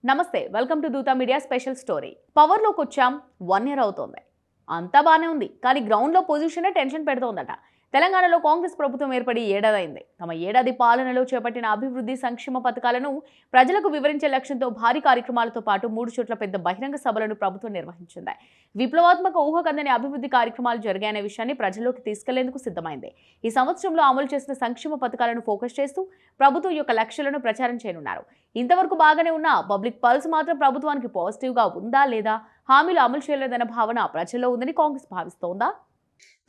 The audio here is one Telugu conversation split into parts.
నమస్తే, welcome to Dootha media special story. పవర్లోకి వచ్చాం 1 ఇయర్ అవుతోంది. అంతా బానే ఉంది, కానీ గ్రౌండ్లో పొజిషనే టెన్షన్ పెడుతోందట. తెలంగాణలో కాంగ్రెస్ ప్రభుత్వం ఏర్పడి ఏడాదైంది. తమ ఏడాది పాలనలో చేపట్టిన అభివృద్ధి సంక్షేమ పథకాలను ప్రజలకు వివరించే లక్ష్యంతో భారీ కార్యక్రమాలతో పాటు 3 చోట్ల పెద్ద బహిరంగ సభలను ప్రభుత్వం నిర్వహించింది. విప్లవాత్మక ఊహకందని అభివృద్ధి కార్యక్రమాలు జరిగాయనే విషయాన్ని ప్రజల్లోకి తీసుకెళ్లేందుకు సిద్ధమైంది. ఈ సంవత్సరంలో అమలు చేసిన సంక్షేమ పథకాలను ఫోకస్ చేస్తూ ప్రభుత్వం యొక్క లక్ష్యాలను ప్రచారం చేయనున్నారు. ఇంతవరకు బాగానే ఉన్న పబ్లిక్ పల్స్ మాత్రం ప్రభుత్వానికి పాజిటివ్ గా ఉందా లేదా, హామీలు అమలు చేయలేదన్న భావన ప్రజల్లో ఉందని కాంగ్రెస్ భావిస్తోందా?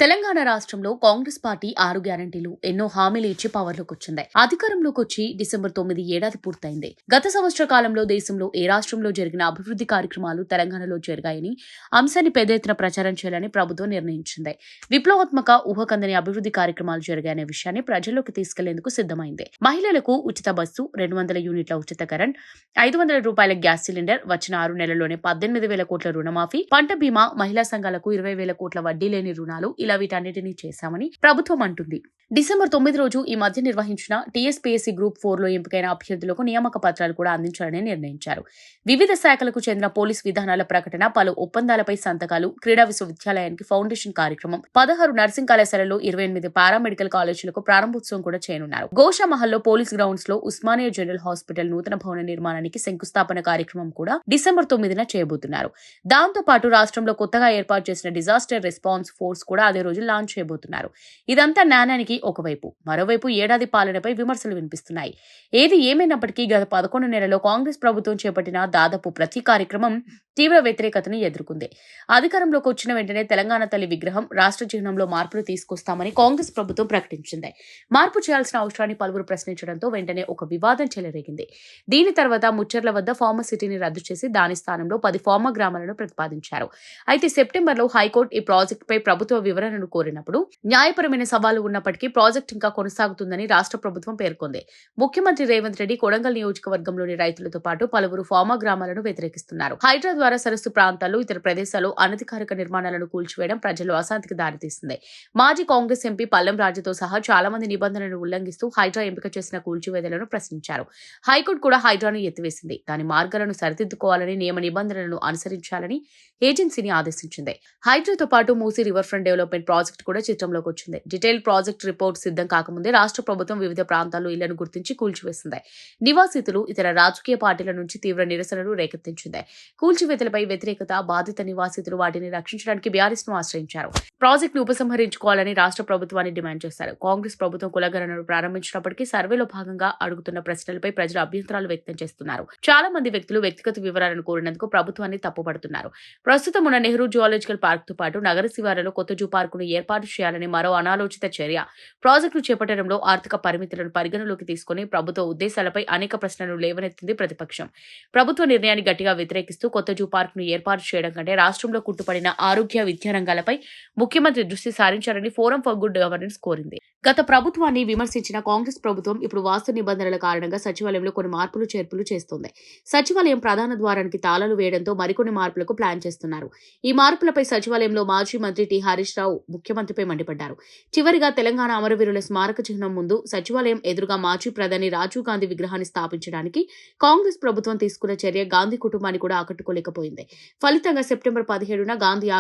తెలంగాణ రాష్ట్రంలో కాంగ్రెస్ పార్టీ 6 గ్యారంటీలు ఎన్నో హామీలు ఇచ్చి పవర్లోకి వచ్చింది. అధికారంలోకి వచ్చి డిసెంబర్ 9 ఏడాది పూర్తయింది. గత సంవత్సర కాలంలో దేశంలో ఏ రాష్ట్రంలో జరిగిన అభివృద్ధి కార్యక్రమాలు తెలంగాణలో జరిగాయని అంశాన్ని పెద్ద ఎత్తున ప్రచారం చేయాలని ప్రభుత్వం నిర్ణయించింది. విప్లవాత్మక ఊహకందని అభివృద్ధి కార్యక్రమాలు జరిగాయనే విషయాన్ని ప్రజల్లోకి తీసుకెళ్లేందుకు సిద్ధమైంది. మహిళలకు ఉచిత బస్సు, 200 యూనిట్ల ఉచిత కరెంట్, 500 రూపాయల గ్యాస్ సిలిండర్, వచ్చిన 6 నెలల్లోనే 18,000 కోట్ల రుణమాఫీ, పంట బీమా, మహిళా సంఘాలకు 20,000 కోట్ల వడ్డీ లేని రుణాలు, ఇలా వీటన్నిటినీ చేశామని ప్రభుత్వం అంటుంది. డిసెంబర్ 9 రోజు ఈ మధ్య నిర్వహించిన టీఎస్పీఎస్సీ గ్రూప్ 4 లో ఎంపికైన అభ్యర్థులకు నియామక పత్రాలు కూడా అందించాలని నిర్ణయించారు. వివిధ శాఖలకు చెందిన పోలీస్ విధానాల ప్రకటన, పలు ఒప్పందాలపై సంతకాలు, క్రీడా విశ్వవిద్యాలయానికి ఫౌండేషన్ కార్యక్రమం, 16 నర్సింగ్ కళాశాలలో 28 పారామెడికల్ కాలేజీలకు ప్రారంభోత్సవం కూడా చేయనున్నారు. గోషామహల్లో పోలీస్ గ్రౌండ్స్ లో ఉస్మానియా జనరల్ హాస్పిటల్ నూతన భవన నిర్మాణానికి శంకుస్థాపన కార్యక్రమం కూడా డిసెంబర్ 9న చేయబోతున్నారు. దాంతో పాటు రాష్ట్రంలో కొత్తగా ఏర్పాటు చేసిన డిజాస్టర్ రెస్పాన్స్ ఫోర్స్ కూడా అదే రోజు లాంచ్ చేయబోతున్నారు. ఇదంతా నాణానికి ఒకవైపు, మరోవైపు ఏడాది పాలనపై విమర్శలు వినిపిస్తున్నాయి. ఏది ఏమైనప్పటికీ గత 11 నెలల్లో కాంగ్రెస్ ప్రభుత్వం చేపట్టిన దాదాపు ప్రతి కార్యక్రమం తీవ్ర వ్యతిరేకతను ఎదుర్కొంది. అధికారంలోకి వచ్చిన వెంటనే తెలంగాణ తల్లి విగ్రహం, రాష్ట్ర చిహ్నంలో మార్పులు తీసుకొస్తామని కాంగ్రెస్ ప్రభుత్వం ప్రకటించింది. మార్పు చేయాల్సిన అవసరాన్ని పలువురు ప్రశ్నించడంతో వెంటనే ఒక వివాదం చెలరేగింది. దీని తర్వాత ముచ్చర్ల వద్ద ఫార్మా సిటీని రద్దు చేసి దాని స్థానంలో 10 ఫార్మా గ్రామాలను ప్రతిపాదించారు. అయితే సెప్టెంబర్లో హైకోర్టు ఈ ప్రాజెక్టుపై ప్రభుత్వ వివరణను కోరినప్పుడు న్యాయపరమైన సవాలు ఉన్నప్పటికీ ప్రాజెక్టు ఇంకా కొనసాగుతుందని రాష్ట్ర ప్రభుత్వం పేర్కొంది. ముఖ్యమంత్రి రేవంత్ రెడ్డి కొడంగల్ నియోజకవర్గంలోని రైతులతో పాటు పలువురు ఫార్మా గ్రామాలను వ్యతిరేకిస్తున్నారు. హైడ్రా ద్వారా సరస్సు ప్రాంతాల్లో, ఇతర ప్రదేశాల్లో అనధికారిక నిర్మాణాలను కూల్చివేయడం ప్రజలు అశాంతికి దారితీసింది. మాజీ కాంగ్రెస్ ఎంపీ పల్లెం రాజుతో సహా చాలా మంది నిబంధనలను ఉల్లంఘిస్తూ హైడ్రా ఎంపిక చేసిన కూల్చివేతలను ప్రశ్నించారు. హైకోర్టు కూడా హైడ్రాను ఎత్తివేసింది. దాని మార్గాలను సరిదిద్దుకోవాలని, నియమ నిబంధనలను అనుసరించాలని ఏజెన్సీని ఆదేశించింది. హైడ్రాతో పాటు Musi river front development project కూడా చిత్రంలోకి వచ్చింది. డీటెయిల్ ప్రాజెక్ట్ రిపోర్ట్ సిద్ధం కాకముందే రాష్ట్ర ప్రభుత్వం వివిధ ప్రాంతాల్లో ఇళ్లను గుర్తించి కూల్చివేసింది. నివాసితులు, ఇతర రాజకీయ పార్టీల నుంచి తీవ్ర నిరసనలు రేకెత్తించింది. కూల్చివేతలపై వ్యతిరేకత, బాధిత నివాసితులు వాటిని రక్షించడానికి బీఆర్ఎస్ ను ఆశ్రయించారు. ప్రాజెక్టును ఉపసంహరించుకోవాలని రాష్ట్ర ప్రభుత్వాన్ని డిమాండ్ చేశారు. కాంగ్రెస్ ప్రభుత్వం కులగణనను ప్రారంభించినప్పటికీ సర్వేలో భాగంగా అడుగుతున్న ప్రశ్నలపై ప్రజలు అభ్యంతరాలు వ్యక్తం చేస్తున్నారు. చాలా మంది వ్యక్తులు వ్యక్తిగత వివరాలను కోరినందుకు ప్రభుత్వాన్ని తప్పుపడుతున్నారు. ప్రస్తుతం ఉన్న నెహ్రూ జువాలజికల్ పార్క్ తో పాటు నగర శివారులో కొత్త జూ పార్కును ఏర్పాటు చేయాలని మరో అనాలోచిత చర్య. ప్రాజెక్టును చేపట్టడంలో ఆర్థిక పరిమితులను పరిగణలోకి తీసుకుని ప్రభుత్వ ఉద్దేశాలపై అనేక ప్రశ్నలు లేవనెత్తింది ప్రతిపక్షం. ప్రభుత్వ నిర్ణయాన్ని గట్టిగా వ్యతిరేకిస్తూ కొత్త జూ పార్కును ఏర్పాటు చేయడం కంటే రాష్ట్రంలో కుట్టుపడిన ఆరోగ్య, విద్యా రంగాలపై ముఖ్యమంత్రి దృష్టి సారించాలని ఫోరం ఫర్ గుడ్ గవర్నెన్స్ కోరింది. గత ప్రభుత్వాన్ని విమర్శించిన కాంగ్రెస్ ప్రభుత్వం ఇప్పుడు వాస్తు నిబంధనల కారణంగా సచివాలయంలో కొన్ని మార్పులు చేర్పులు చేస్తోంది. సచివాలయం ప్రధాన ద్వారానికి తాళాలు వేయడంతో మరికొన్ని మార్పులకు ప్లాన్ చేస్తున్నారు. ఈ మార్పులపై సచివాలయంలో మాజీ మంత్రి టి హరీష్ రావు ముఖ్యమంత్రిపై మండిపడ్డారు. చివరిగా తెలంగాణ అమరవీరుల స్మారక చిహ్నం ముందు సచివాలయం ఎదురుగా మాజీ ప్రధాని రాజీవ్ గాంధీ విగ్రహాన్ని స్థాపించడానికి కాంగ్రెస్ ప్రభుత్వం తీసుకున్న చర్య గాంధీ కుటుంబాన్ని కూడా ఆకట్టుకోలేకపోయింది. ఫలితంగా సెప్టెంబర్ 17న గాంధీ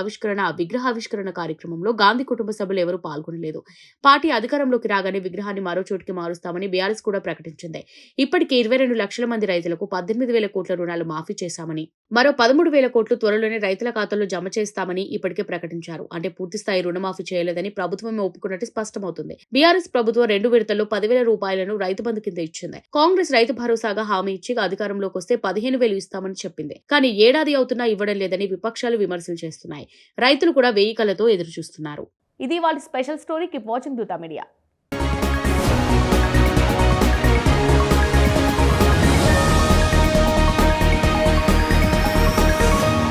విగ్రహావిష్కరణ కార్యక్రమంలో గాంధీ కుటుంబ సభ్యులు ఎవరూ పాల్గొనలేదు. పార్టీ అధికారంలోకి రాగానే విగ్రహాన్ని మరో చోటికి మారుస్తామని బీఆర్ఎస్ కూడా ప్రకటించింది. ఇప్పటికే 22 లక్షల మంది రైతులకు 18,000 కోట్ల రుణాలు మాఫీ చేశామని, మరో 13,000 కోట్లు త్వరలోనే రైతుల ఖాతాల్లో జమ చేస్తామని ఇప్పటికే ప్రకటించారు. అంటే పూర్తిస్థాయి రుణమాఫీ చేయలేదని ప్రభుత్వమే ఒప్పుకున్నట్టు స్పష్టమవుతుంది. బీఆర్ఎస్ ప్రభుత్వం 2 విడతల్లో 10,000 రూపాయలను రైతు బంధు కింద ఇచ్చింది. కాంగ్రెస్ రైతు భరోసాగా హామీ ఇచ్చి అధికారంలోకి వస్తే 15,000 ఇస్తామని చెప్పింది. కానీ ఏడాది అవుతున్నా ఇవ్వడం లేదని విపక్షాలు విమర్శలు చేస్తున్నాయి. రైతులు కూడా వేయి కళ్లతో ఎదురు చూస్తున్నారు. ఇది వాళ్ళ special story. Keep watching Dootha media.